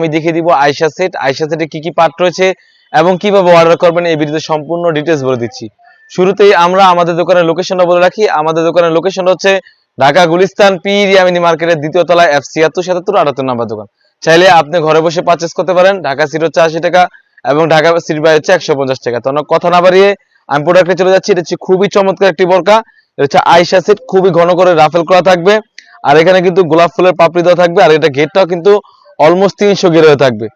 আমি দেখিয়ে দিব আয়শা সেট। আয়শা সেটে কি কি পার্ট রয়েছে এবং কিভাবে অর্ডার করবেন এই ভিডিওতে সম্পূর্ণ ডিটেইলস বলে দিচ্ছি। শুরুতেই আমরা আমাদের দোকানের লোকেশনটা বলে রাখি। আমাদের দোকানের লোকেশনটা হচ্ছে ঢাকা গুলিস্তান পীর ইয়ামিনী মার্কেটের দ্বিতীয় তলায় F 7677 78 নাম্বার দোকান। চাইলে আপনি ঘরে বসে পারচেজ করতে পারেন। ঢাকা সিটি হচ্ছে 80 টাকা এবং ঢাকা সিটি বাইরে হচ্ছে 150 টাকা। তো কথা না বাড়িয়ে আমি প্রোডাক্টে চলে যাচ্ছি। এটা হচ্ছে খুবই চমৎকার একটি বোরকা। এটা হচ্ছে আয়শা সেট, খুবই ঘন করে রাফেল করা থাকবে। আর এখানে কিন্তু গোলাপ ফুলের পাপড়ি দেওয়া থাকবে। আর এটা ঘেরটাও কিন্তু অলমোস্ট 300 গের হয়ে থাকবে,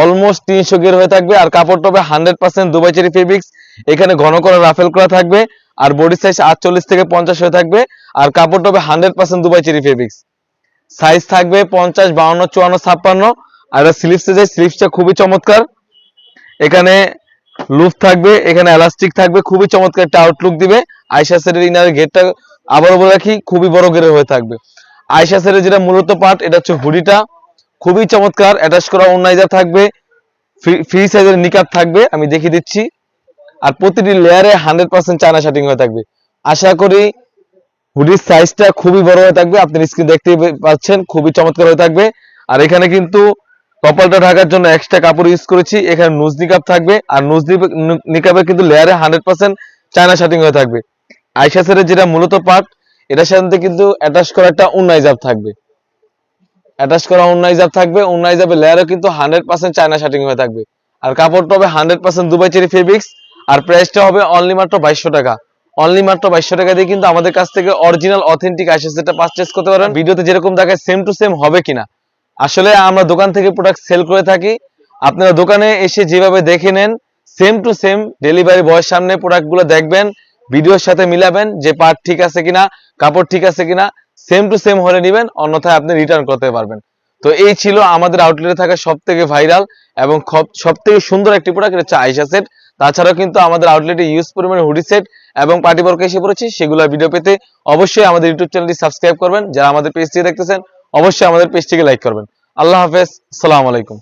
অলমোস্ট 300 গের হয়ে থাকবে। আর কাপড়টা হবে 100% দুবাই চেরি ফেব্রিক্স। এখানে ঘন করে রাফেল করা থাকবে। আর বডি সাইজ 48 থেকে 50 হয়ে থাকবে। আর কাপড়টা হবে 100% দুবাই চেরি ফেব্রিক্স। সাইজ থাকবে 50, 52, 54, 56। আর স্লিভসে যায়, স্লিভসটা খুবই চমৎকার। এখানে লুফ থাকবে, এখানে এলাস্টিক থাকবে, খুবই চমৎকার একটা আউটলুক দিবে। আয়শা সেটের ইনারের ঘেরটা আবারও বলে রাখি খুবই বড় ঘেরের হয়ে থাকবে। আয়শা সেটের যেটা মূলত পার্ট, এটা হচ্ছে হুডিটা, খুবই চমৎকার। অ্যাটাচ করা ওন্নাইজার থাকবে, ফ্রি সাইজের নিকাব থাকবে, আমি দেখিয়ে দিচ্ছি। আর প্রতিটি লেয়ারে 100% চায়না শাটিং হয়ে থাকবে। আশা করি হুডির সাইজটা খুবই বড় হয়ে থাকবে। আপনি স্ক্রিন দেখতে পাচ্ছেন, খুবই চমৎকার হয়ে থাকবে। আর এখানে কিন্তু কপালটা ঢাকার জন্য এক্সট্রা কাপড় ইউজ করেছি। এখানে নুজ নিকাব থাকবে। আর নুজ নিকাবে কিন্তু লেয়ারে 100% চায়না শাটিং হয়ে থাকবে। আয়শা সেটের যেটা মূলত পার্ট, এটার সাথে কিন্তু অ্যাটাচ করা একটা ওন্নাইজাব থাকবে, অ্যাটাচ করা ওন্নাইজাব থাকবে। ওন্নাইজাবের লেয়ারও কিন্তু 100% চায়না শাটিং হয়ে থাকবে। আর কাপড়টা হবে 100% দুবাই চেরি ফেব্রিক্স। আর প্রাইসটা হবে অনলি মাত্র 2200 টাকা। অনলি মাত্র 2200 টাকা দিয়ে কিন্তু আমাদের কাছ থেকে অরিজিনাল অথেন্টিক আয়শা সেটটা পারচেজ করতে পারেন। ভিডিওতে যেরকম দেখায় সেম টু সেম হবে কিনা, আসলে আমরা দোকান থেকে প্রোডাক্ট সেল করে থাকি। আপনারা দোকানে এসে যেভাবে দেখে নেন সেম টু সেম ডেলিভারি বয়ের সামনে প্রোডাক্টগুলো দেখবেন, ভিডিওর সাথে মিলাবেন যে পার্ট ঠিক আছে কিনা, কাপড় ঠিক আছে কিনা, সেম টু সেম হলে নেবেন, অন্যথায় আপনি রিটার্ন করতে পারবেন। তো এই ছিল আমাদের আউটলেটে থাকা সবথেকে ভাইরাল এবং সবথেকে সুন্দর একটি প্রোডাক্ট, হচ্ছে আয়শা সেট। তাছাড়াও কিন্তু আমাদের আউটলেটে ইউজ পরিমাণে হুডি সেট এবং পার্টি বোরকা এসে পড়েছে। সেগুলো ভিডিও পেতে অবশ্যই আমাদের ইউটিউব চ্যানেলটি সাবস্ক্রাইব করবেন। যারা আমাদের পেজ থেকে দেখতেছেন অবশ্যই আমাদের পেজটিকে লাইক করবেন। আল্লাহ হাফেজ, আসসালামু আলাইকুম।